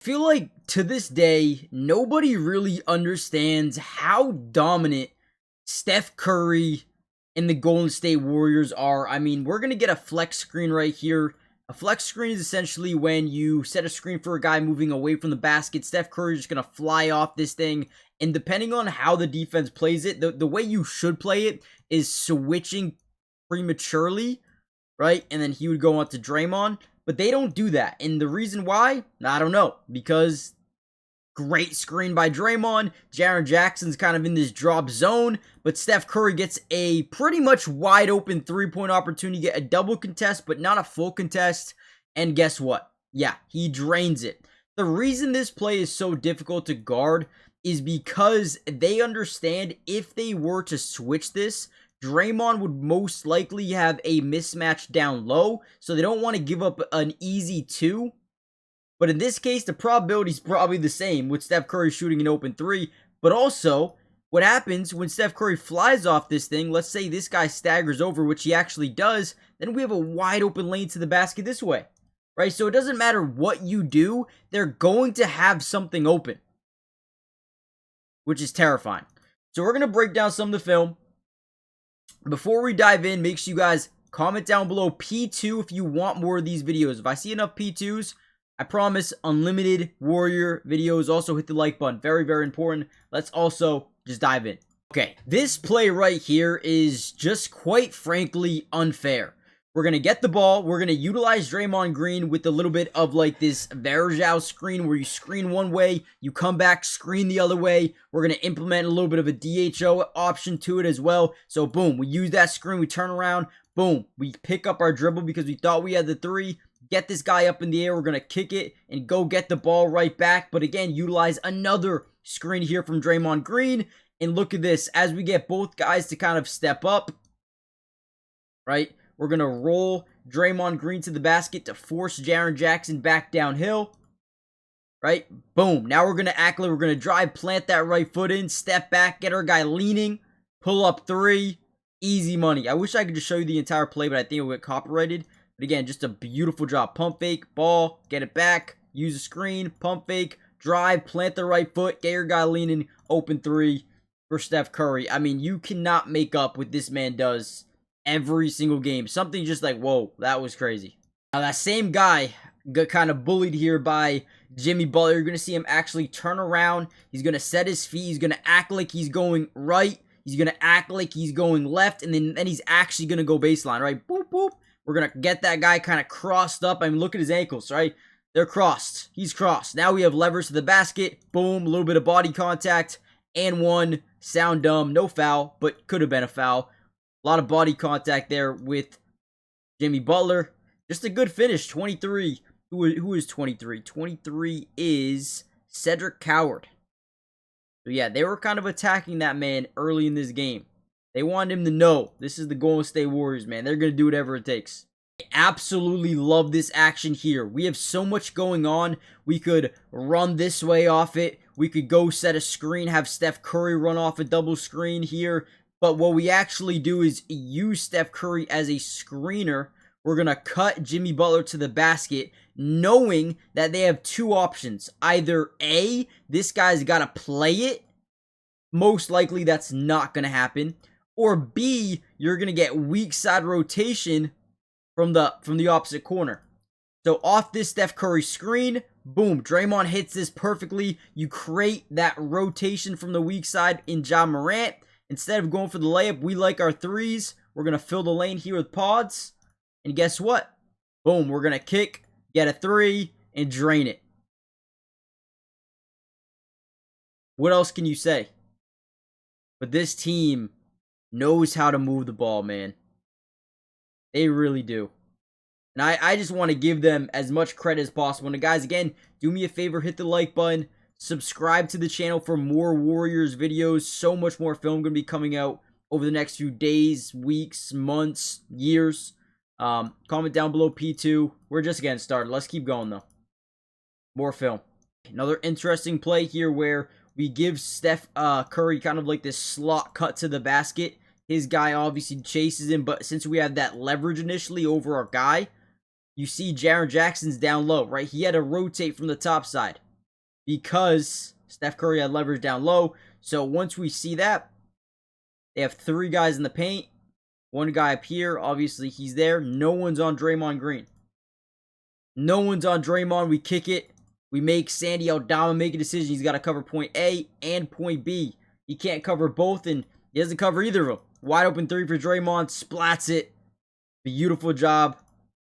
Feel like to this day, nobody really understands how dominant Steph Curry and the Golden State Warriors are. I mean, we're going to get a flex screen right here. A flex screen is essentially when you set a screen for a guy moving away from the basket. Steph Curry is just going to fly off this thing. And depending on how the defense plays it, the way you should play it is switching prematurely, right? And then he would go on to Draymond. But they don't do that. And the reason why? I don't know. Because great screen by Draymond. Jaren Jackson's kind of in this drop zone. But Steph Curry gets a pretty much wide open three-point opportunity. Get a double contest, but not a full contest. And guess what? Yeah, he drains it. The reason this play is so difficult to guard is because they understand if they were to switch this, Draymond would most likely have a mismatch down low, so they don't want to give up an easy 2. But in this case, the probability is probably the same with Steph Curry shooting an open 3. But also, what happens when Steph Curry flies off this thing, let's say this guy staggers over, which he actually does, then we have a wide open lane to the basket this way, right? So it doesn't matter what you do, they're going to have something open, which is terrifying. So we're going to break down some of the film. Before we dive in, make sure you guys comment down below P2 if you want more of these videos. If I see enough P2s, I promise unlimited Warrior videos. Also hit the like button. Very, very important. Let's also just dive in. Okay, this play right here is just quite frankly unfair. We're going to get the ball. We're going to utilize Draymond Green with a little bit of like this Varejao screen where you screen one way, you come back, screen the other way. We're going to implement a little bit of a DHO option to it as well. So boom, we use that screen, we turn around, boom, we pick up our dribble because we thought we had the 3. Get this guy up in the air. We're going to kick it and go get the ball right back. But again, utilize another screen here from Draymond Green. And look at this, as we get both guys to kind of step up, right? We're going to roll Draymond Green to the basket to force Jaren Jackson back downhill. Right? Boom. Now we're going to act like we're going to drive, plant that right foot in, step back, get our guy leaning, pull up 3. Easy money. I wish I could just show you the entire play, but I think it will get copyrighted. But again, just a beautiful job. Pump fake, ball, get it back, use a screen, pump fake, drive, plant the right foot, get your guy leaning, open 3 for Steph Curry. I mean, you cannot make up what this man does every single game. Something just like, whoa, that was crazy. Now, that same guy got kind of bullied here by Jimmy Butler. You're going to see him actually turn around. He's going to set his feet. He's going to act like he's going right. He's going to act like he's going left. And then he's actually going to go baseline, right? Boop, boop. We're going to get that guy kind of crossed up. I mean, look at his ankles, right? They're crossed. He's crossed. Now we have leverage to the basket. Boom, a little bit of body contact. And 1. Sound dumb. No foul, but could have been a foul. A lot of body contact there with Jimmy Butler. Just a good finish. 23. Who is 23? 23 is Cedric Coward. So yeah, they were kind of attacking that man early in this game. They wanted him to know this is the Golden State Warriors, man. They're going to do whatever it takes. I absolutely love this action here. We have so much going on. We could run this way off it. We could go set a screen, have Steph Curry run off a double screen here. But what we actually do is use Steph Curry as a screener. We're going to cut Jimmy Butler to the basket, knowing that they have 2 options. Either A, this guy's got to play it. Most likely that's not going to happen. Or B, you're going to get weak side rotation from the opposite corner. So off this Steph Curry screen, boom, Draymond hits this perfectly. You create that rotation from the weak side in Ja Morant. Instead of going for the layup, we like our 3s. We're going to fill the lane here with pods. And guess what? Boom, we're going to kick, get a 3, and drain it. What else can you say? But this team knows how to move the ball, man. They really do. And I just want to give them as much credit as possible. And guys, again, do me a favor, hit the like button. Subscribe to the channel for more Warriors videos. So much more film going to be coming out over the next few days, weeks, months, years. Comment down below P2. We're just getting started. Let's keep going, though. More film. Another interesting play here where we give Steph Curry kind of like this slot cut to the basket. His guy obviously chases him, but since we have that leverage initially over our guy, you see Jaren Jackson's down low, right? He had to rotate from the top side. because Steph Curry had leverage down low. So once we see that, they have 3 guys in the paint. 1 guy up here. Obviously, he's there. No one's on Draymond Green. No one's on Draymond. We kick it. We make Sandy Aldama make a decision. He's got to cover point A and point B. He can't cover both, and he doesn't cover either of them. Wide open 3 for Draymond. Splats it. Beautiful job.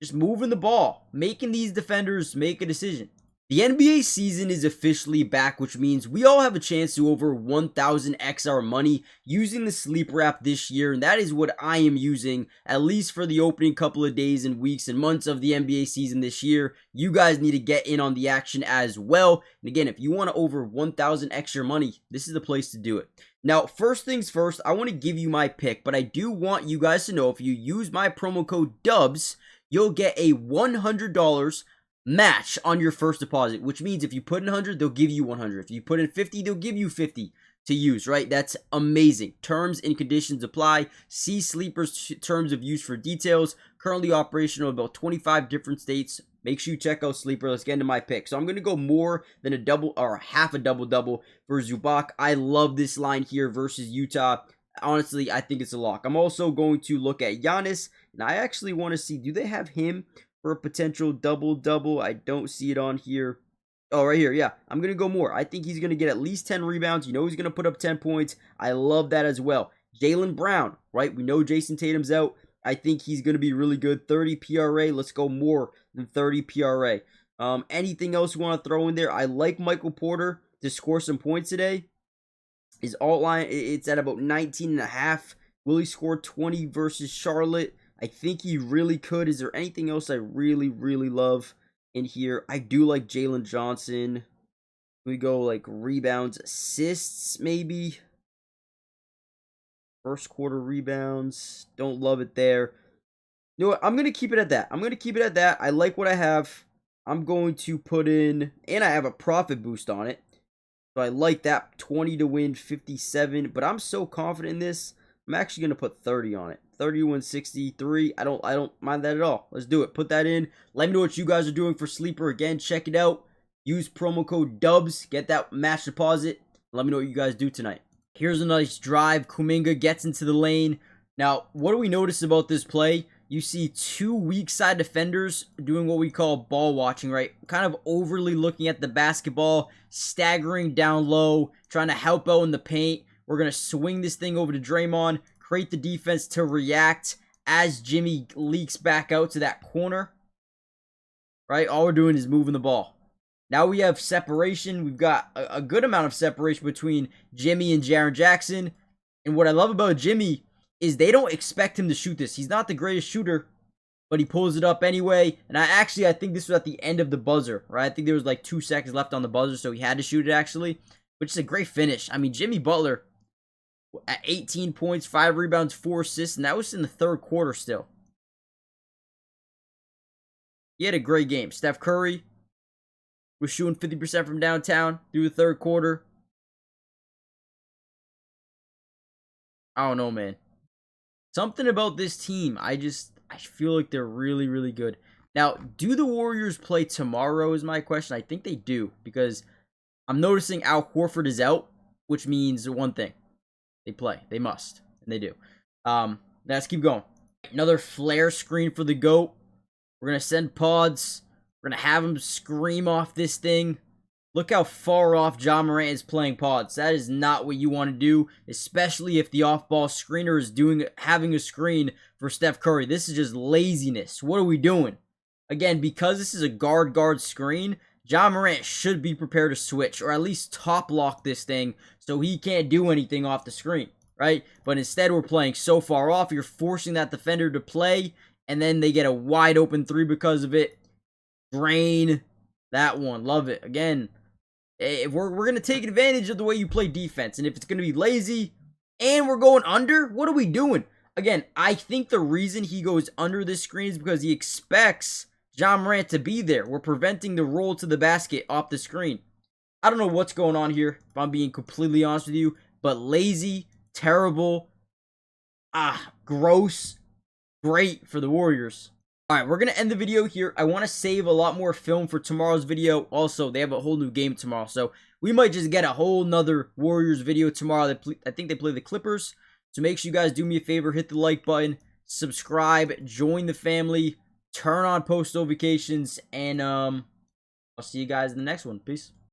Just moving the ball. Making these defenders make a decision. The NBA season is officially back, which means we all have a chance to over 1,000x our money using the sleeper app this year, and that is what I am using, at least for the opening couple of days and weeks and months of the NBA season this year. You guys need to get in on the action as well. And again, if you want to over 1,000x your money, this is the place to do it. Now, first things first, I want to give you my pick, but I do want you guys to know if you use my promo code DUBS, you'll get a $100 match on your first deposit, which means if you put in 100, they'll give you 100. If you put in 50, they'll give you 50 to use, right? That's amazing. Terms and conditions apply. See Sleeper's terms of use for details. Currently operational in about 25 different states. Make sure you check out Sleeper. Let's get into my pick. So I'm going to go more than a double or half a double-double for Zubac. I love this line here versus Utah. Honestly, I think it's a lock. I'm also going to look at Giannis, and I actually want to see, do they have him for a potential double-double? I don't see it on here. Oh, right here, yeah. I'm going to go more. I think he's going to get at least 10 rebounds. You know he's going to put up 10 points. I love that as well. Jaylen Brown, right? We know Jason Tatum's out. I think he's going to be really good. 30 PRA. Let's go more than 30 PRA. Anything else you want to throw in there? I like Michael Porter to score some points today. His alt line, it's at about 19.5. Will he score 20 versus Charlotte? I think he really could. Is there anything else I really, really love in here? I do like Jalen Johnson. We go like rebounds, assists, maybe. First quarter rebounds. Don't love it there. You know what? I'm going to keep it at that. I like what I have. I'm going to put in, and I have a profit boost on it. So I like that. 20 to win, 57. But I'm so confident in this, I'm actually going to put 30 on it. 31.63. I don't mind that at all. Let's do it. Put that in. Let me know what you guys are doing for Sleeper. Again, check it out. Use promo code DUBS. Get that match deposit. Let me know what you guys do tonight. Here's a nice drive. Kuminga gets into the lane. Now, what do we notice about this play? You see 2 weak side defenders doing what we call ball watching, right? Kind of overly looking at the basketball, staggering down low, trying to help out in the paint. We're going to swing this thing over to Draymond, create the defense to react as Jimmy leaks back out to that corner, right? All we're doing is moving the ball. Now we have separation. We've got a good amount of separation between Jimmy and Jaren Jackson. And what I love about Jimmy is they don't expect him to shoot this. He's not the greatest shooter, but he pulls it up anyway. And I think this was at the end of the buzzer, right? I think there was like 2 seconds left on the buzzer, so he had to shoot it actually, which is a great finish. I mean, Jimmy Butler at 18 points, 5 rebounds, 4 assists, and that was in the third quarter still. He had a great game. Steph Curry was shooting 50% from downtown through the third quarter. I don't know, man. Something about this team, I feel like they're really, really good. Now, do the Warriors play tomorrow is my question. I think they do, because I'm noticing Al Horford is out, which means one thing. They play. They must. And they do. Let's keep going. Another flare screen for the GOAT. We're going to send pods. We're going to have him scream off this thing. Look how far off Ja Morant is playing pods. That is not what you want to do, especially if the off-ball screener is having a screen for Steph Curry. This is just laziness. What are we doing? Again, because this is a guard screen, Ja Morant should be prepared to switch, or at least top lock this thing so he can't do anything off the screen, right? But instead, we're playing so far off, you're forcing that defender to play, and then they get a wide open 3 because of it. Drain that one. Love it. Again, if we're going to take advantage of the way you play defense, and if it's going to be lazy and we're going under, what are we doing? Again, I think the reason he goes under this screen is because he expects Ja Morant to be there. We're preventing the roll to the basket off the screen. I don't know what's going on here, if I'm being completely honest with you, but lazy, terrible, gross, great for the Warriors. Alright, we're going to end the video here. I want to save a lot more film for tomorrow's video. Also, they have a whole new game tomorrow, so we might just get a whole nother Warriors video tomorrow. I think they play the Clippers. So make sure you guys do me a favor, hit the like button, subscribe, join the family, turn on post notifications, and I'll see you guys in the next one. Peace.